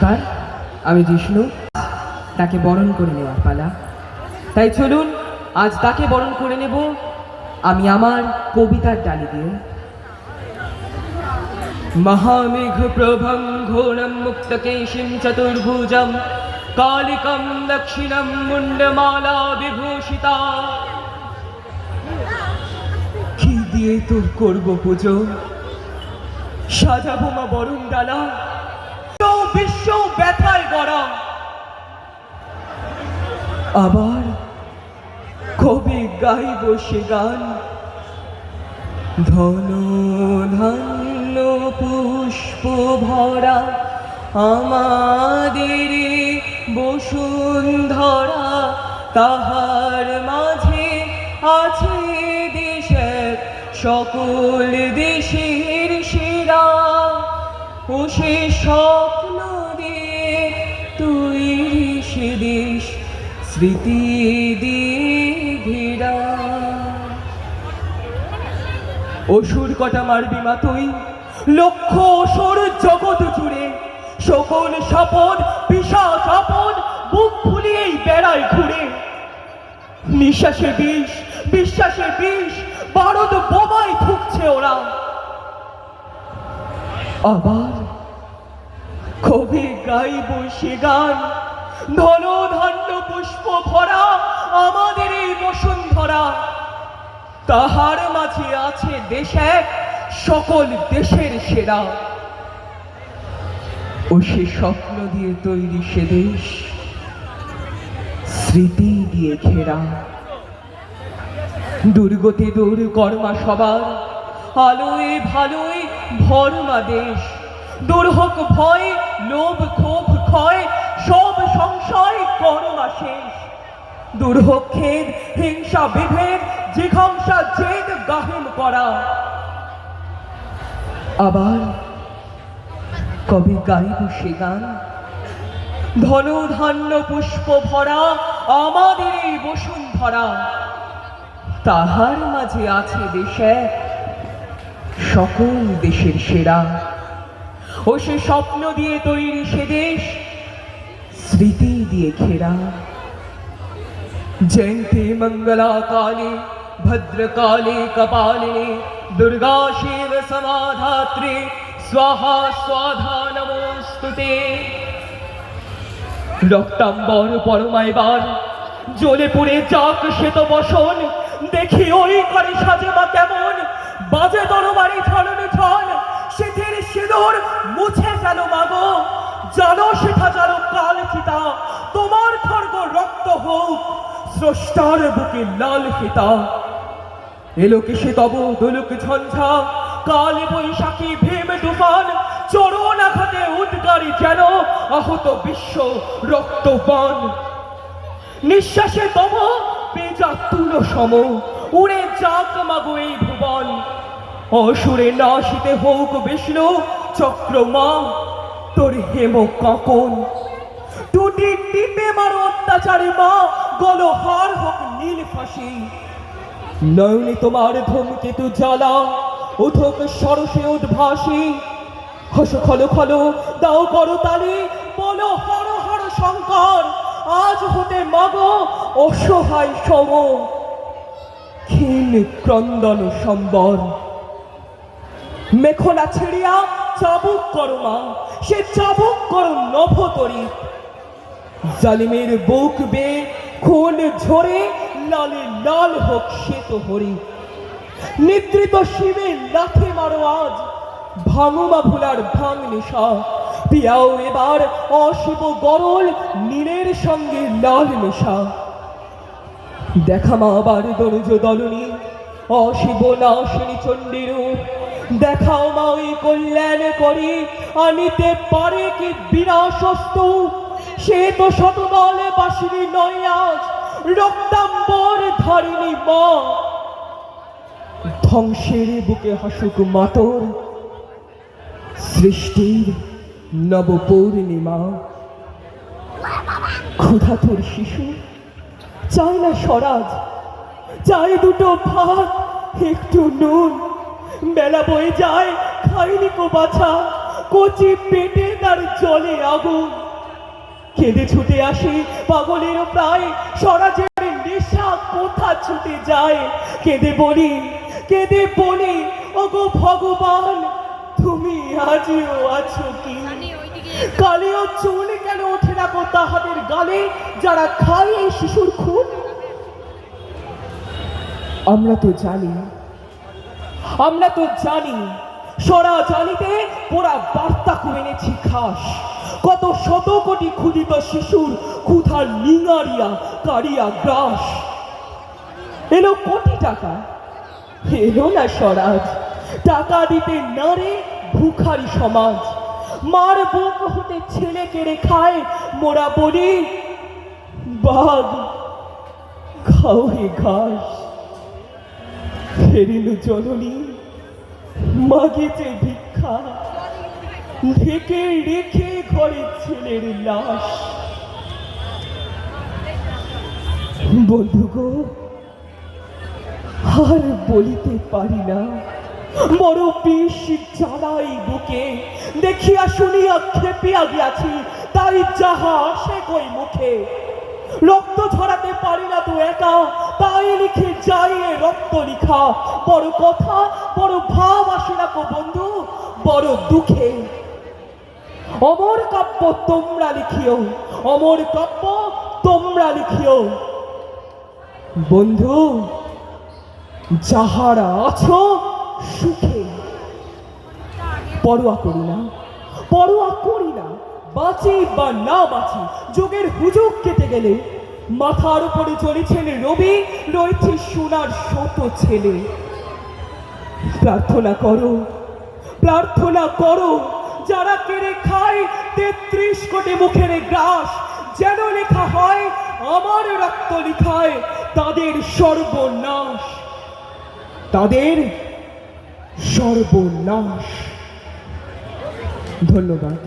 কার আমি জিষ্ণু, তাকে বরণ করে নেওয়ার পালা। তাই চলুন আজ তাকে বরণ করে নেব আমি আমার কবিতার ডালি দিয়ে। মহামেঘ প্রভং ঘোরম মুক্তকেশিম চতুর্ভুজম কালিকম দক্ষিণম মুন্ডমালা বিভূষিতা। কি দিয়ে তোর করব পুজো, সাজাবো মা বরণ ডালা, বিশ্ব ব্যথায় গড়া। আবার কবি গাইব সে গান, ধন ধান্য পুষ্প ভরা আমাদের বসুন্ধরা। তাহার মাঝে আছে দেশের সকল দেশের সেরা। ও সে স্বপ্ন দিয়ে তৈরি সে দেশ স্মৃতি দিয়ে ঘেরা। অসুর কটা মারবি মা তুই, লক্ষ অসুর জগৎ জুড়ে। সকল সাপদ পিশাচ আপদ বুক ফুলিয়েই বেড়ায় ঘুরে। নিঃশ্বাসে বিষ বিশ্বাসে বিষ, বারদ বোমায় ঠুকছে ওরা। আবার কবি গাইব সে গান, ধন ধান্য পুষ্প ভরা আমাদের এই বসুন্ধরা। তাহার মাঝে আছে দেশ এক সকল দেশের সেরা। ও সে স্বপ্ন দিয়ে তৈরি সে দেশ স্মৃতি দিয়ে ঘেরা। দুর্গতি দূর কর্মা সবার, আলোয় ভালোয় ভরমা দেশ। দূর হোক ভয় লোভ ক্ষোভ ক্ষয়, সব সংশয় কর্মা শেষ। দূর হোক খেদ হিংসা বিভেদ, জিঘাংসা জেদ গাহিম করা। আবার কবি গাইব সে গান, ধন ধান্য পুষ্প ভরা আমাদের এই বসুন্ধরা। তাহার মাঝে আছে দেশে সকল দেশের সেরা। ও সে স্বপ্ন দিয়ে তৈরি সে দেশ স্মৃতি দিয়ে ঘেরা। জয়ন্তী মঙ্গলা কালী ভদ্রকালী কপালিনী দুর্গা শিব সমাধাত্রী স্বাহা স্বাধা নমোস্তুতে। রক্তাম্বর পরমাইবার জ্বলে পুড়ে যাক শ্বেত বসন। দেখি ওই করে সাজে মা কেমন, বাজে তরবারি ছড়ন ছন। শীতের সিঁদুর মুছে গেল মাগো, জানো সেটা জানো কাল চিতা। তোমার খর্গ রক্ত হোক স্রষ্টার বুকে লাল ফিতা। এলো কি সে তব দোলক ঝঞ্ঝা, কাল বৈশাখী ভীম তুফান। চরণ আঘাতে উদ্গারী যেন আহত বিশ্ব রক্তপান। নিঃশ্বাসে তব পেজা তুল সম, উড়ে যাক মাগো এই ভুবন। অসুরে নাশিতে হোক বিষ্ণু চক্রমা তোর হেম কাঁপন। টুটি টিপে মারো অত্যাচারী মা, গলহার হোক নীল ফাঁসি। নয়নে তোমার ধূমকেতু জ্বালা, উঠোক সরসে উদ্ভাসী। হস খলো খলো দাও করো তালি, বলো হর হর শঙ্কর। আজ হতে মাগো অসহায় সম, ক্ষীণ ক্রন্দন সম্বর। মেখলা ছিড়িয়া চাবুক করো মা, সে চাবুক করো নভতরী। জালিমের বুক বে খুন ঝরে লালে লাল হোক শ্বেত হরি। নিদ্রিত শিবে লাথি মারো আজ, ভাঙুমা ভুলার ভাঙ নিশা। পিয়াও এবার অশিব গরল নীলের সঙ্গে লাল মেশা। দেখা মা আবার দনুজ দলনী, অশিব নাশিনী চণ্ডীর। দেখাও মা ওই কল্যাণ করি, আনিতে পারে কি বিনাশস্তু। সে তো শতদলে বাসিনী নয় আজ, রক্তাম্বর ধারিণী মা। ধ্বংসের বুকে হাসুক মাতর সৃষ্টির নব পূর্ণিমা। ক্ষুধাতুর শিশু চায় না স্বরাজ, চায় দুটো ভাত একটু নুন। বেলা বয়ে যায় খাইনি কো বাছা, কচি পেটে তার জলে আগুন। কেঁদে ছুটে আসে পাগলের প্রায়, স্বরাজের নেশা কোথা ছুটে যায়। কেঁদে বলি ওগো ভগবান, তুমি আজিও আছো কি? কালিও চুল কেন ওঠে না গো তাহাদের গালে, যারা খায় এই শিশুর খুন? আমরা তো জানি সরা জানিতে ওরা বার্তা করে এনেছি খাস। কত শত কোটি ক্ষুদিত শিশুর ক্ষুধার নিঙারিয়া কারিয়া গ্রাস। এলো কোটি টাকা, এলো না স্বরাজ। টাকা দিতে নারে ভুখারি সমাজ। মার বুক হতে ছেলে কেড়ে খায়, মোরা বলি বাঘ খাও হে ঘাস। ফেরিল জননী মাগেছে ভিক্ষা, ঢেকে রেখে ঘরে ছেলের লাশ। বন্ধু গো, আর বলিতে পারি না, বড় বিষ জ্বালাই বুকে। দেখিয়া শুনিয়া খেপিয়া গিয়াছি, তাই যাহা আসে কই মুখে। রক্ত ঝরাতে পারি না তো একা, তাই লিখে যাই এ রক্ত লিখা। বড় কথা বড় ভাব আসে না গো বন্ধু, বড় দুঃখে। অমর কাব্য তোমরা লিখিও, অমর কাব্য তোমরা লিখিও। বন্ধু যাহারা আছো সুখে, পরোয়া করি না বাঁচি বা না বাঁচি। যোগের হুজুগ কেটে গেলে মাথার উপরে চলেছেন রবি, রয়েছে সোনার শত ছেলে। প্রার্থনা করো যারা কেড়ে খায় ৩৩ কোটি মুখের গ্রাস, যেন লেখা হয় আমার রক্ত লিখায় তাদের সর্বনাশ। ধন্যবাদ।